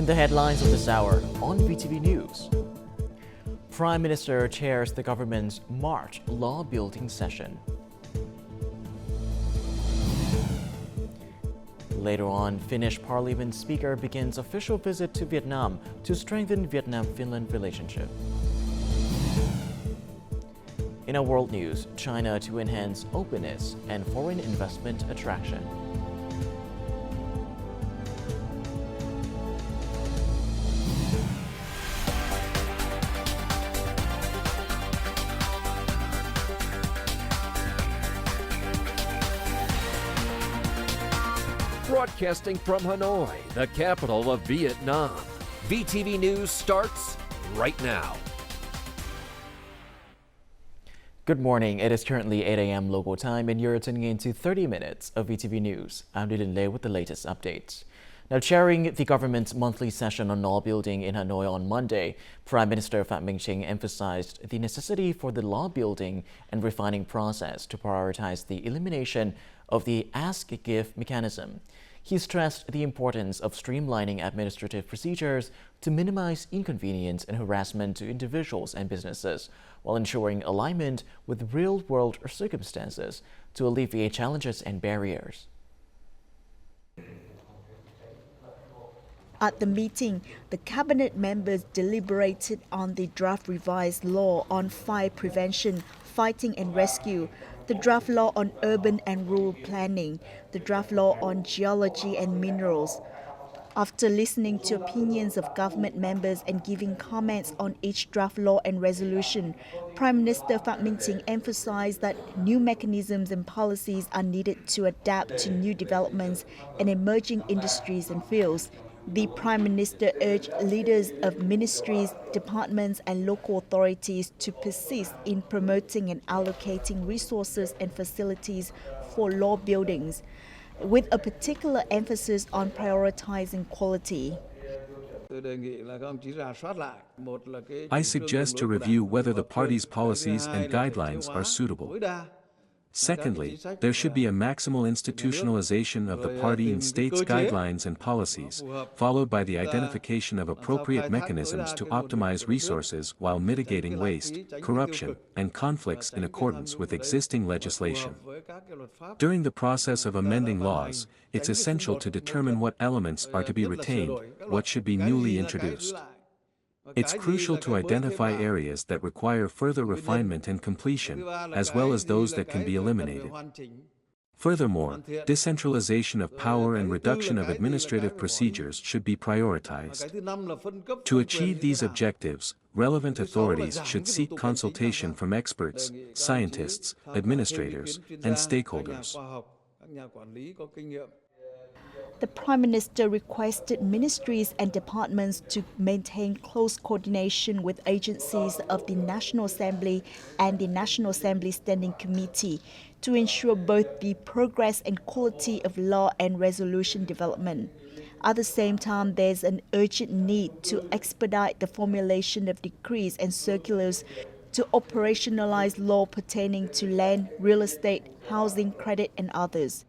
The headlines of this hour on VTV News. Prime Minister chairs the government's March law-building session. Later on, Finnish Parliament Speaker begins official visit to Vietnam to strengthen Vietnam-Finland relationship. In our world news, China to enhance openness and foreign investment attraction. Broadcasting from Hanoi, the capital of Vietnam. VTV News starts right now. Good morning. It is currently 8 a.m. local time and you're tuning in to 30 minutes of VTV News. I'm Dien Bien Phu with the latest updates. Now, chairing the government's monthly session on law building in Hanoi on Monday, Prime Minister Phie emphasized the necessity for the law building and refining process to prioritize the elimination of the ask-give mechanism. He stressed the importance of streamlining administrative procedures to minimize inconvenience and harassment to individuals and businesses, while ensuring alignment with real-world circumstances to alleviate challenges and barriers. At the meeting, the cabinet members deliberated on the draft revised law on fire prevention, fighting and rescue, the draft law on urban and rural planning, the draft law on geology and minerals. After listening to opinions of government members and giving comments on each draft law and resolution, Prime Minister Phie emphasized that new mechanisms and policies are needed to adapt to new developments and emerging industries and fields. The Prime Minister urged leaders of ministries, departments and local authorities to persist in promoting and allocating resources and facilities for law buildings, with a particular emphasis on prioritizing quality. I suggest to review whether the party's policies and guidelines are suitable. Secondly, there should be a maximal institutionalization of the party and state's guidelines and policies, followed by the identification of appropriate mechanisms to optimize resources while mitigating waste, corruption, and conflicts in accordance with existing legislation. During the process of amending laws, it's essential to determine what elements are to be retained, what should be newly introduced. It's crucial to identify areas that require further refinement and completion, as well as those that can be eliminated. Furthermore, decentralization of power and reduction of administrative procedures should be prioritized. To achieve these objectives, relevant authorities should seek consultation from experts, scientists, administrators, and stakeholders. The Prime Minister requested ministries and departments to maintain close coordination with agencies of the National Assembly and the National Assembly Standing Committee to ensure both the progress and quality of law and resolution development. At the same time, there's an urgent need to expedite the formulation of decrees and circulars to operationalize law pertaining to land, real estate, housing, credit, and others.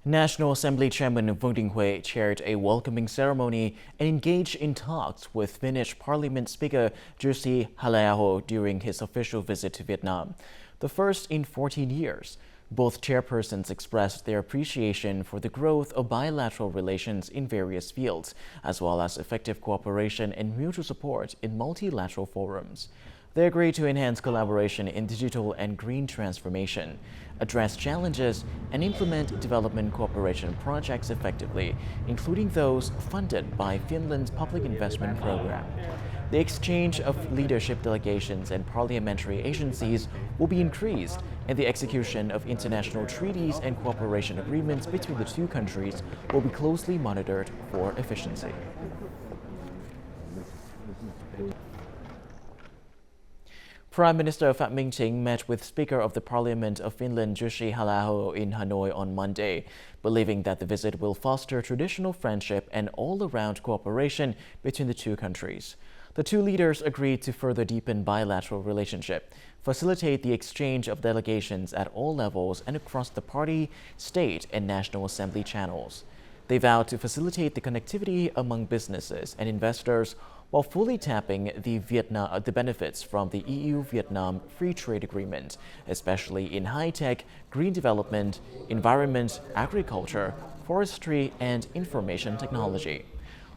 National Assembly Chairman Vương Đình Huệ chaired a welcoming ceremony and engaged in talks with Finnish Parliament Speaker Jussi Halla-aho during his official visit to Vietnam, the first in 14 years. Both chairpersons expressed their appreciation for the growth of bilateral relations in various fields, as well as effective cooperation and mutual support in multilateral forums. They agreed to enhance collaboration in digital and green transformation, address challenges, and implement development cooperation projects effectively, including those funded by Finland's public investment program. The exchange of leadership delegations and parliamentary agencies will be increased, and the execution of international treaties and cooperation agreements between the two countries will be closely monitored for efficiency. Prime Minister Phie met with Speaker of the Parliament of Finland Jussi Halla-aho in Hanoi on Monday, believing that the visit will foster traditional friendship and all-around cooperation between the two countries. The two leaders agreed to further deepen bilateral relationship, facilitate the exchange of delegations at all levels and across the party, state, and National Assembly channels. They vowed to facilitate the connectivity among businesses and investors while fully tapping the benefits from the EU-Vietnam Free Trade Agreement, especially in high-tech, green development, environment, agriculture, forestry, and information technology.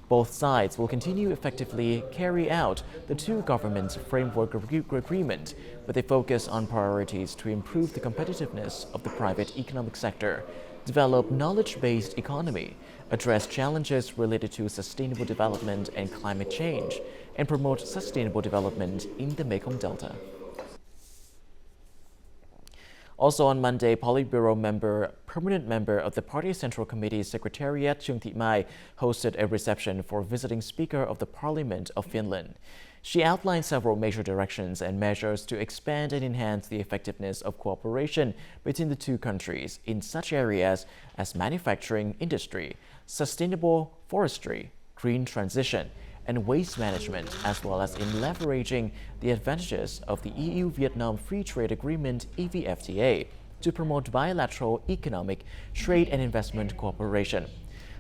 Both sides will continue effectively carry out the two governments' framework agreement with a focus on priorities to improve the competitiveness of the private economic sector, develop knowledge-based economy, address challenges related to sustainable development and climate change, and promote sustainable development in the Mekong Delta. Also on Monday, Politburo permanent member of the Party Central Committee Secretariat Chung Thị Mai hosted a reception for visiting Speaker of the Parliament of Finland. She outlined several major directions and measures to expand and enhance the effectiveness of cooperation between the two countries in such areas as manufacturing industry, sustainable forestry, green transition, and waste management, as well as in leveraging the advantages of the EU-Vietnam Free Trade Agreement EVFTA to promote bilateral economic, trade and investment cooperation.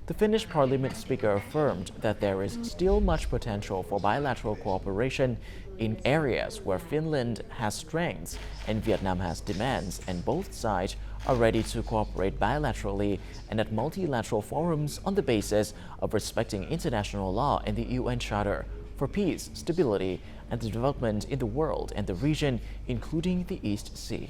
The Finnish Parliament Speaker affirmed that there is still much potential for bilateral cooperation in areas where Finland has strengths and Vietnam has demands, and both sides are ready to cooperate bilaterally and at multilateral forums on the basis of respecting international law and the UN Charter for peace, stability, and the development in the world and the region, including the East Sea.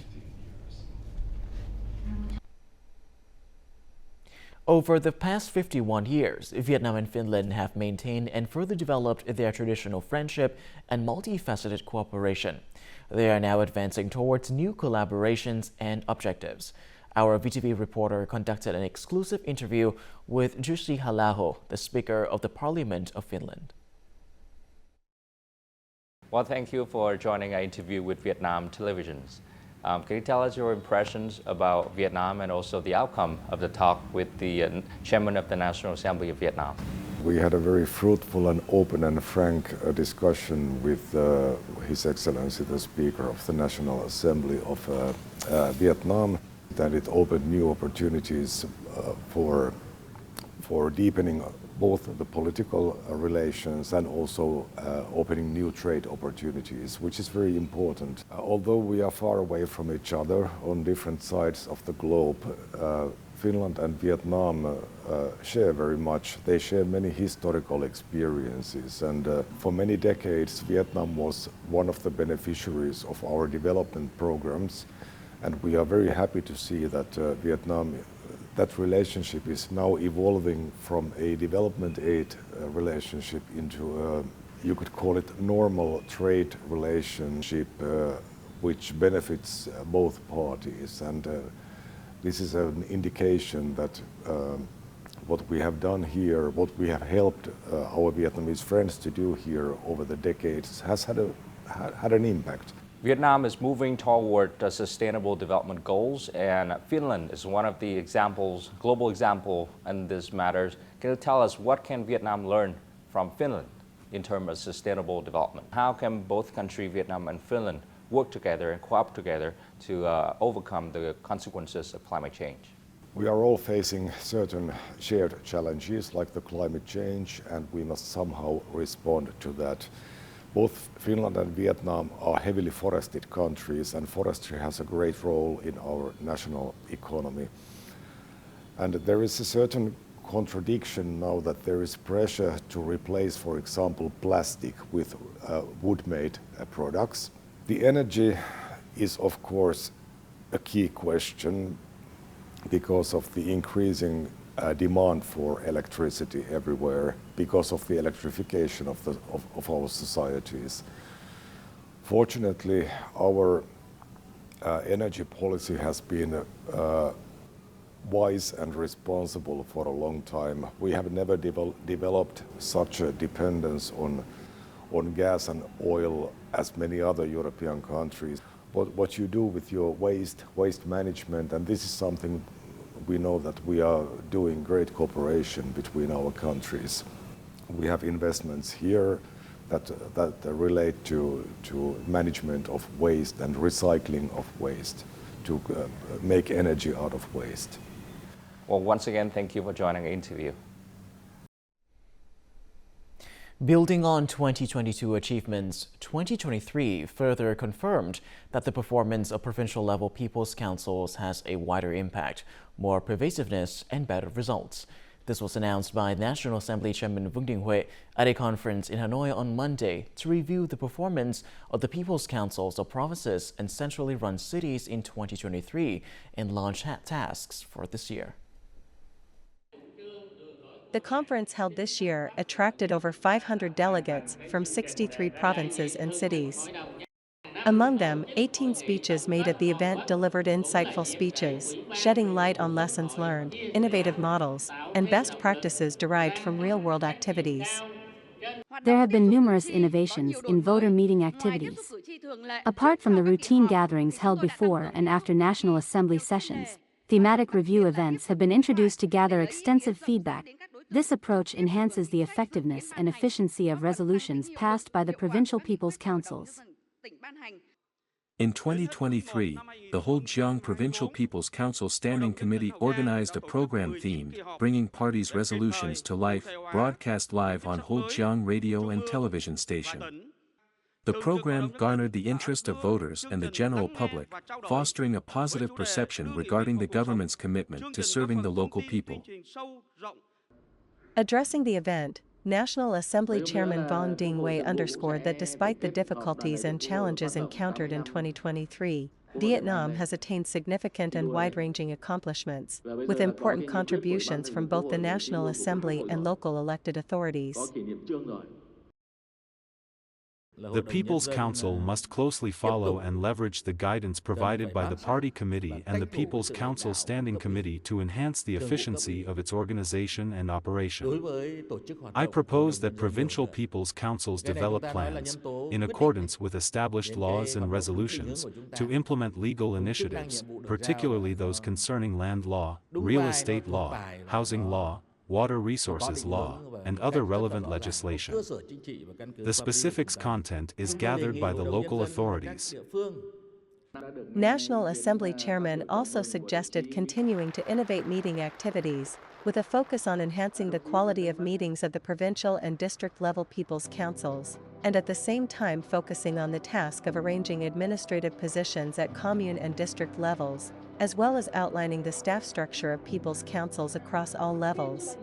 Over the past 51 years, Vietnam and Finland have maintained and further developed their traditional friendship and multifaceted cooperation. They are now advancing towards new collaborations and objectives. Our VTV reporter conducted an exclusive interview with Jussi Halla-aho, the Speaker of the Parliament of Finland. Well, thank you for joining our interview with Vietnam televisions. Can you tell us your impressions about Vietnam and also the outcome of the talk with the Chairman of the National Assembly of Vietnam? We had a very fruitful and open and frank discussion with His Excellency, the Speaker of the National Assembly of Vietnam, that it opened new opportunities for deepening both the political relations and also opening new trade opportunities, which is very important. Although we are far away from each other on different sides of the globe, Finland and Vietnam share very much. They share many historical experiences, and for many decades Vietnam was one of the beneficiaries of our development programs, and we are very happy to see that that relationship is now evolving from a development aid relationship into you could call it normal trade relationship, which benefits both parties. And this is an indication that what we have done here, what we have helped our Vietnamese friends to do here over the decades has had an impact. Vietnam is moving toward sustainable development goals, and Finland is one of the examples, global example in this matter. Can you tell us what can Vietnam learn from Finland in terms of sustainable development? How can both countries, Vietnam and Finland, work together and cooperate together to overcome the consequences of climate change? We are all facing certain shared challenges like the climate change, and we must somehow respond to that. Both Finland and Vietnam are heavily forested countries, and forestry has a great role in our national economy. And there is a certain contradiction now that there is pressure to replace, for example, plastic with wood-made products. The energy is, of course, a key question because of the increasing demand for electricity everywhere, because of the electrification of our societies. Fortunately, our energy policy has been wise and responsible for a long time. We have never developed such a dependence on gas and oil as many other European countries. What you do with your waste management, and this is something we know that we are doing great cooperation between our countries. We have investments here that relate to management of waste and recycling of waste, to make energy out of waste. Well, once again, thank you for joining the interview. Building on 2022 achievements, 2023 further confirmed that the performance of provincial-level people's councils has a wider impact, more pervasiveness, and better results. This was announced by National Assembly Chairman Dien Bien Phu at a conference in Hanoi on Monday to review the performance of the people's councils of provinces and centrally run cities in 2023 and launch tasks for this year. The conference held this year attracted over 500 delegates from 63 provinces and cities. Among them, 18 speeches made at the event delivered insightful speeches, shedding light on lessons learned, innovative models, and best practices derived from real-world activities. There have been numerous innovations in voter meeting activities. Apart from the routine gatherings held before and after National Assembly sessions, thematic review events have been introduced to gather extensive feedback. This approach enhances the effectiveness and efficiency of resolutions passed by the provincial people's councils. In 2023, the Ho-Jiang Provincial People's Council Standing Committee organized a program themed Bringing Parties' Resolutions to Life, broadcast live on Ho-Jiang radio and television station. The program garnered the interest of voters and the general public, fostering a positive perception regarding the government's commitment to serving the local people. Addressing the event, National Assembly Chairman Dien Bien Phu underscored that despite the difficulties and challenges encountered in 2023, Vietnam has attained significant and wide-ranging accomplishments, with important contributions from both the National Assembly and local elected authorities. The People's Council must closely follow and leverage the guidance provided by the Party Committee and the People's Council Standing Committee to enhance the efficiency of its organization and operation. I propose that provincial People's Councils develop plans, in accordance with established laws and resolutions, to implement legal initiatives, particularly those concerning land law, real estate law, housing law, water resources law, and other relevant legislation. The specifics content is gathered by the local authorities. National Assembly Chairman also suggested continuing to innovate meeting activities, with a focus on enhancing the quality of meetings of the provincial and district-level people's councils, and at the same time focusing on the task of arranging administrative positions at commune and district levels, as well as outlining the staff structure of people's councils across all levels.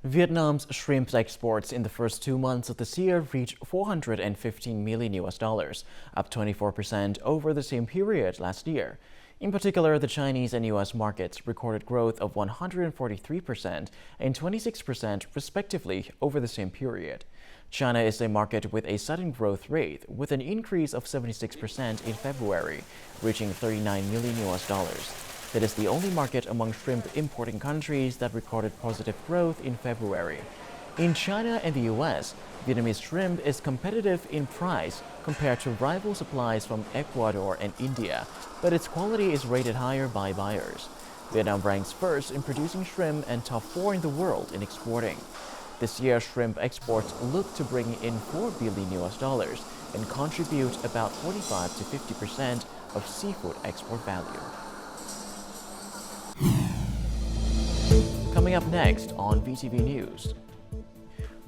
Vietnam's shrimp exports in the first 2 months of this year reached $415 million, up 24% over the same period last year. In particular, the Chinese and U.S. markets recorded growth of 143% and 26% respectively over the same period. China is a market with a sudden growth rate, with an increase of 76% in February, reaching $39 million. That is the only market among shrimp importing countries that recorded positive growth in February. In China and the U.S., Vietnamese shrimp is competitive in price compared to rival supplies from Ecuador and India, but its quality is rated higher by buyers. Vietnam ranks first in producing shrimp and top 4 in the world in exporting. This year, shrimp exports look to bring in $4 billion and contribute about 45 to 50% of seafood export value. Coming up next on VTV News.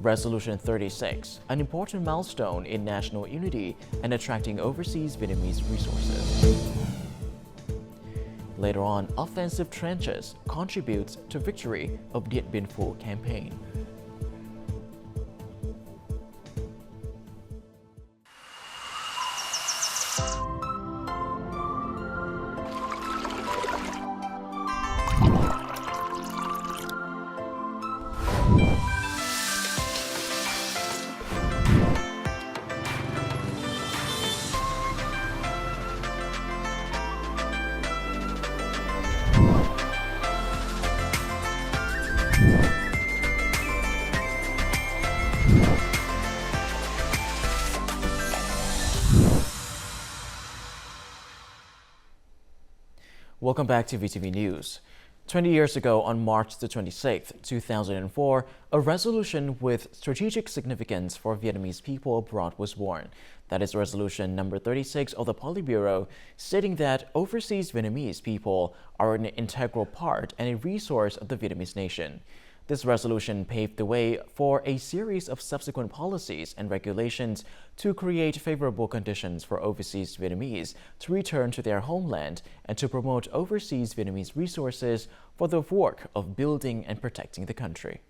Resolution 36, an important milestone in national unity and attracting overseas Vietnamese resources. Later on, offensive trenches contributes to victory of Dien Bien Phu campaign. Welcome back to VTV News. 20 years ago, on March the 26th, 2004, a resolution with strategic significance for Vietnamese people abroad was born. That is Resolution number 36 of the Politburo, stating that overseas Vietnamese people are an integral part and a resource of the Vietnamese nation. This resolution paved the way for a series of subsequent policies and regulations to create favorable conditions for overseas Vietnamese to return to their homeland and to promote overseas Vietnamese resources for the work of building and protecting the country.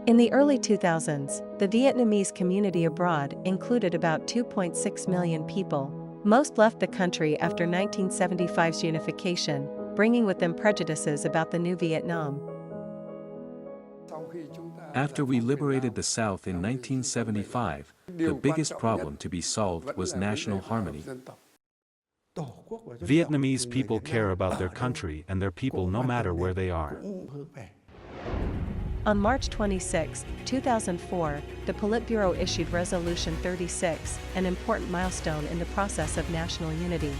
In the early 2000s, the Vietnamese community abroad included about 2.6 million people. Most left the country after 1975's unification, bringing with them prejudices about the new Vietnam. After we liberated the South in 1975, the biggest problem to be solved was national harmony. Vietnamese people care about their country and their people no matter where they are. On March 26, 2004, the Politburo issued Resolution 36, an important milestone in the process of national unity.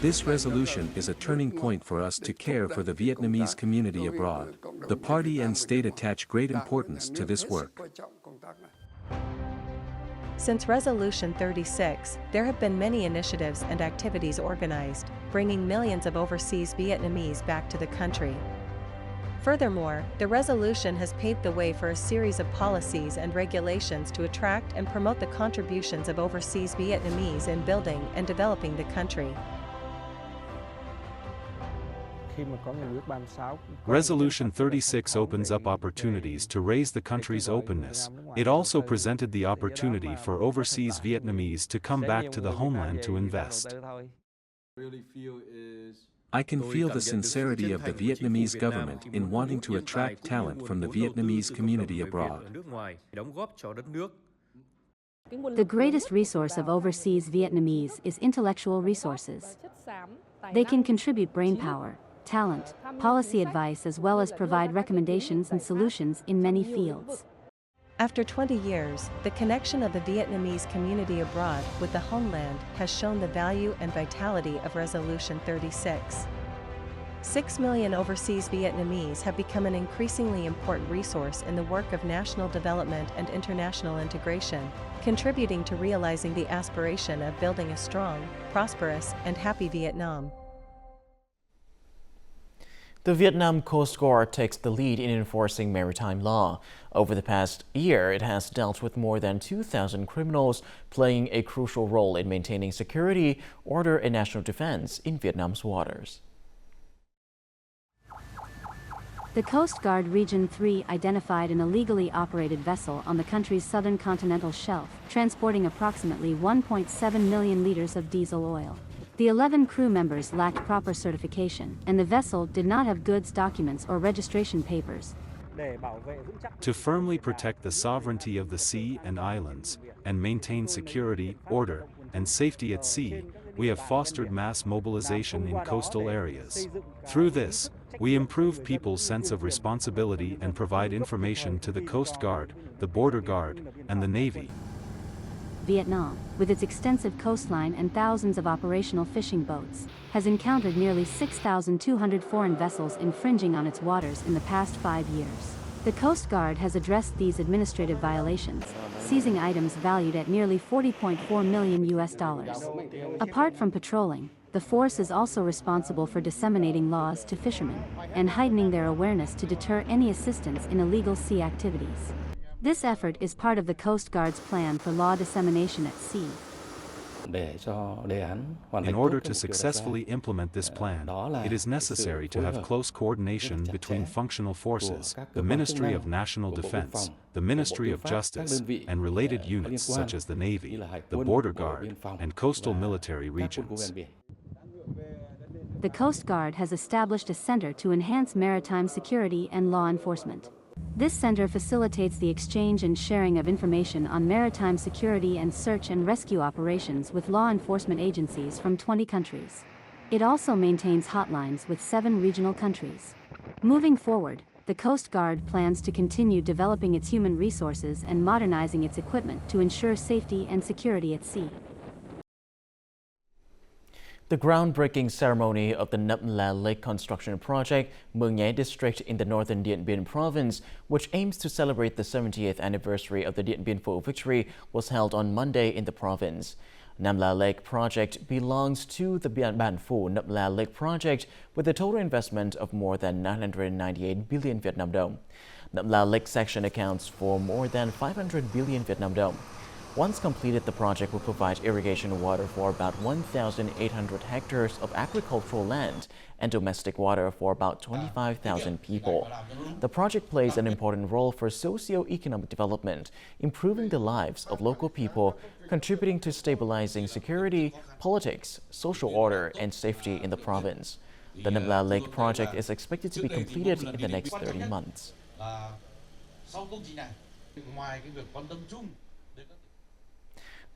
This resolution is a turning point for us to care for the Vietnamese community abroad. The party and state attach great importance to this work. Since Resolution 36, there have been many initiatives and activities organized, bringing millions of overseas Vietnamese back to the country. Furthermore, the resolution has paved the way for a series of policies and regulations to attract and promote the contributions of overseas Vietnamese in building and developing the country. Resolution 36 opens up opportunities to raise the country's openness. It also presented the opportunity for overseas Vietnamese to come back to the homeland to invest. I can feel the sincerity of the Vietnamese government in wanting to attract talent from the Vietnamese community abroad. The greatest resource of overseas Vietnamese is intellectual resources. They can contribute brainpower, talent, policy advice, as well as provide recommendations and solutions in many fields. After 20 years, the connection of the Vietnamese community abroad with the homeland has shown the value and vitality of Resolution 36. 6 million overseas Vietnamese have become an increasingly important resource in the work of national development and international integration, contributing to realizing the aspiration of building a strong, prosperous, and happy Vietnam. The Vietnam Coast Guard takes the lead in enforcing maritime law. Over the past year, it has dealt with more than 2,000 criminals, playing a crucial role in maintaining security, order, and national defense in Vietnam's waters. The Coast Guard Region 3 identified an illegally operated vessel on the country's southern continental shelf, transporting approximately 1.7 million liters of diesel oil. The 11 crew members lacked proper certification, and the vessel did not have goods documents or registration papers. To firmly protect the sovereignty of the sea and islands, and maintain security, order, and safety at sea, we have fostered mass mobilization in coastal areas. Through this, we improve people's sense of responsibility and provide information to the Coast Guard, the Border Guard, and the Navy. Vietnam, with its extensive coastline and thousands of operational fishing boats, has encountered nearly 6,200 foreign vessels infringing on its waters in the past 5 years. The Coast Guard has addressed these administrative violations, seizing items valued at nearly $40.4 million. Apart from patrolling, the force is also responsible for disseminating laws to fishermen and heightening their awareness to deter any assistance in illegal sea activities. This effort is part of the Coast Guard's plan for law dissemination at sea. In order to successfully implement this plan, it is necessary to have close coordination between functional forces, the Ministry of National Defense, the Ministry of Justice, and related units such as the Navy, the Border Guard, and coastal military regions. The Coast Guard has established a center to enhance maritime security and law enforcement. This center facilitates the exchange and sharing of information on maritime security and search and rescue operations with law enforcement agencies from 20 countries. It also maintains hotlines with 7 regional countries. Moving forward, the Coast Guard plans to continue developing its human resources and modernizing its equipment to ensure safety and security at sea. The groundbreaking ceremony of the Nậm La Lake construction project, Mường Nhé district in the northern Dien Bien province, which aims to celebrate the 70th anniversary of the Dien Bien Phu victory, was held on Monday in the province. Nậm La Lake project belongs to the Dien Bien Phu Nậm La Lake project with a total investment of more than 998 billion Vietnam dong. Nậm La Lake section accounts for more than 500 billion Vietnam dong. Once completed, the project will provide irrigation water for about 1,800 hectares of agricultural land and domestic water for about 25,000 people. The project plays an important role for socio-economic development, improving the lives of local people, contributing to stabilizing security, politics, social order, and safety in the province. The Nậm La Lake project is expected to be completed in the next 30 months.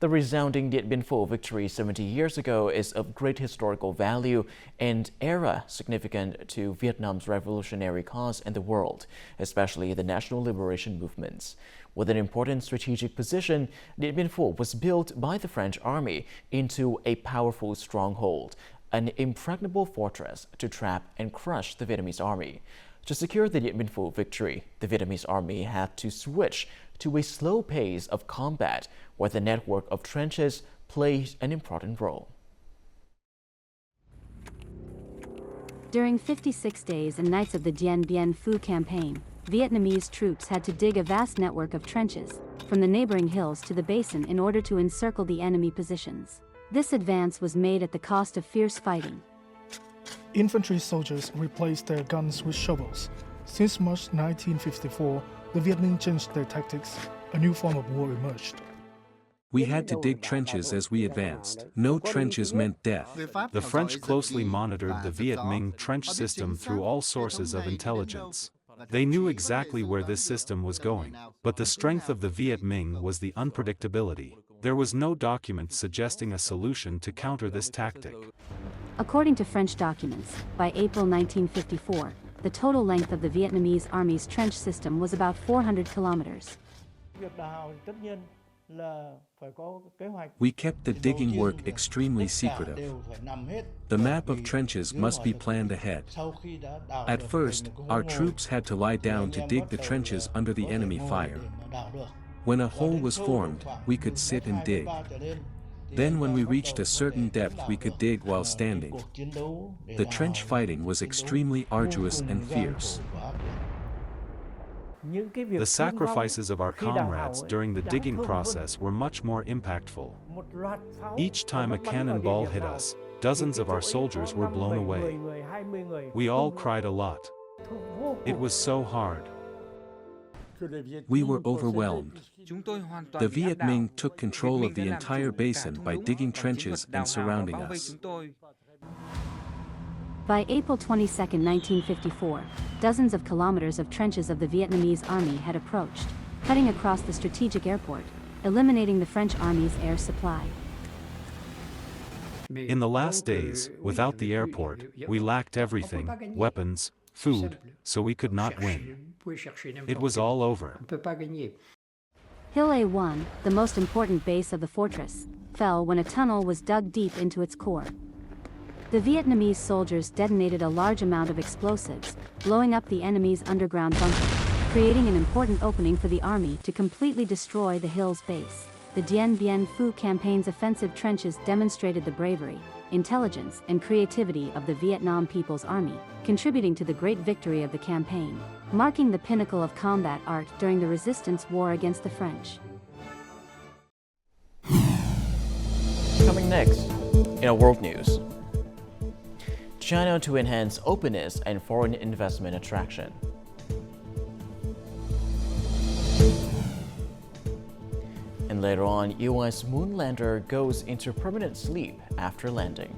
The resounding Dien Bien Phu victory 70 years ago is of great historical value and era significant to Vietnam's revolutionary cause and the world, especially the national liberation movements. With an important strategic position, Dien Bien Phu was built by the French army into a powerful stronghold, an impregnable fortress to trap and crush the Vietnamese army. To secure the Dien Bien Phu victory, the Vietnamese army had to switch to a slow pace of combat where the network of trenches plays an important role. During 56 days and nights of the Dien Bien Phu campaign, Vietnamese troops had to dig a vast network of trenches from the neighboring hills to the basin in order to encircle the enemy positions. This advance was made at the cost of fierce fighting. Infantry soldiers replaced their guns with shovels. Since March 1954, the Vietnamese changed their tactics. A new form of war emerged. We had to dig trenches as we advanced. No trenches meant death. The French closely monitored the Viet Minh trench system through all sources of intelligence. They knew exactly where this system was going, but the strength of the Viet Minh was the unpredictability. There was no document suggesting a solution to counter this tactic. According to French documents, by April 1954, the total length of the Vietnamese army's trench system was about 400 kilometers. We kept the digging work extremely secretive. The map of trenches must be planned ahead. At first, our troops had to lie down to dig the trenches under the enemy fire. When a hole was formed, we could sit and dig. Then when we reached a certain depth, we could dig while standing. The trench fighting was extremely arduous and fierce. The sacrifices of our comrades during the digging process were much more impactful. Each time a cannonball hit us, dozens of our soldiers were blown away. We all cried a lot. It was so hard. We were overwhelmed. The Viet Minh took control of the entire basin by digging trenches and surrounding us. By April 22, 1954, dozens of kilometers of trenches of the Vietnamese army had approached, cutting across the strategic airport, eliminating the French army's air supply. In the last days, without the airport, we lacked everything, weapons, food, so we could not win. It was all over. Hill A1, the most important base of the fortress, fell when a tunnel was dug deep into its core. The Vietnamese soldiers detonated a large amount of explosives, blowing up the enemy's underground bunker, creating an important opening for the army to completely destroy the hill's base. The Dien Bien Phu campaign's offensive trenches demonstrated the bravery, intelligence, and creativity of the Vietnam People's Army, contributing to the great victory of the campaign, marking the pinnacle of combat art during the resistance war against the French. Coming next, in our world news. China to enhance openness and foreign investment attraction. And later on, U.S. Moonlander goes into permanent sleep after landing.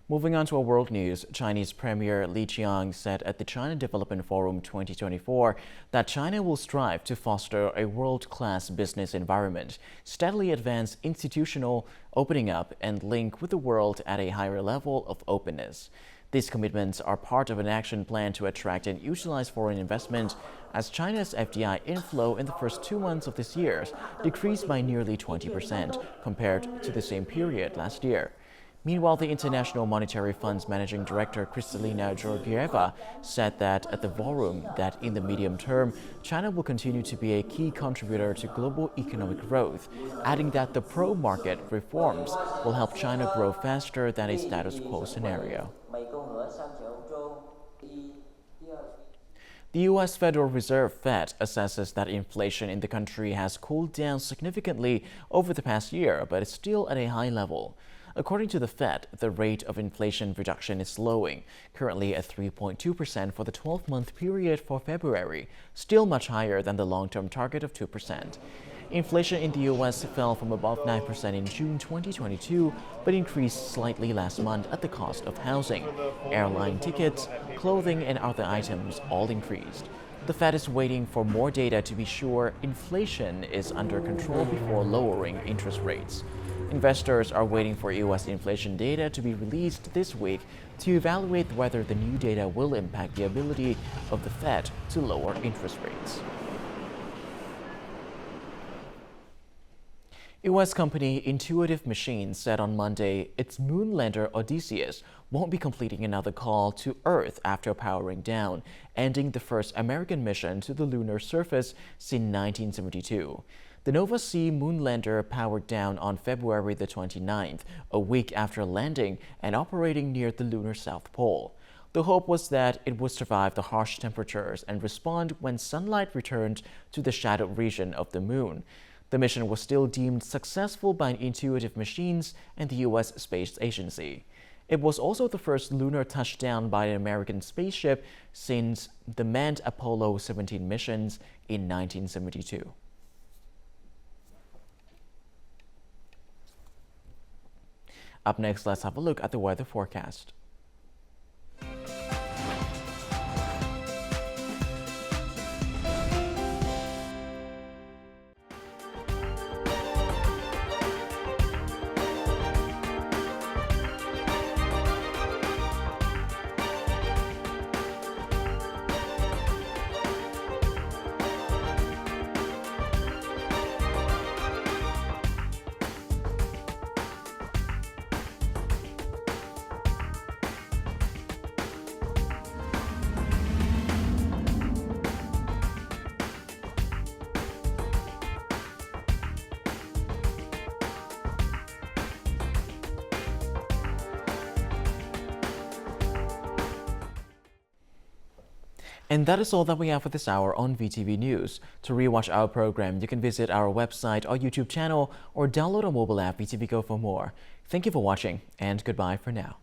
Moving on to our world news, Chinese Premier Li Qiang said at the China Development Forum 2024 that China will strive to foster a world-class business environment, steadily advance institutional opening up, and link with the world at a higher level of openness. These commitments are part of an action plan to attract and utilize foreign investment, as China's FDI inflow in the first 2 months of this year decreased by nearly 20% compared to the same period last year. Meanwhile, the International Monetary Fund's Managing Director Kristalina Georgieva said that at the forum that in the medium term, China will continue to be a key contributor to global economic growth, adding that the pro-market reforms will help China grow faster than a status quo scenario. The U.S. Federal Reserve Fed assesses that inflation in the country has cooled down significantly over the past year, but is still at a high level. According to the Fed, the rate of inflation reduction is slowing, currently at 3.2% for the 12-month period for February, still much higher than the long-term target of 2%. Inflation in the U.S. fell from above 9% in June 2022, but increased slightly last month at the cost of housing. Airline tickets, clothing, and other items all increased. The Fed is waiting for more data to be sure inflation is under control before lowering interest rates. Investors are waiting for U.S. inflation data to be released this week to evaluate whether the new data will impact the ability of the Fed to lower interest rates. U.S. company Intuitive Machines said on Monday its Moonlander Odysseus won't be completing another call to Earth after powering down, ending the first American mission to the lunar surface since 1972. The Nova C Moonlander powered down on February the 29th, a week after landing and operating near the lunar South Pole. The hope was that it would survive the harsh temperatures and respond when sunlight returned to the shadowed region of the moon. The mission was still deemed successful by Intuitive Machines and the U.S. Space Agency. It was also the first lunar touchdown by an American spaceship since the manned Apollo 17 missions in 1972. Up next, let's have a look at the weather forecast. And that is all that we have for this hour on VTV News. To rewatch our program, you can visit our website or YouTube channel or download our mobile app VTVgo for more. Thank you for watching, and goodbye for now.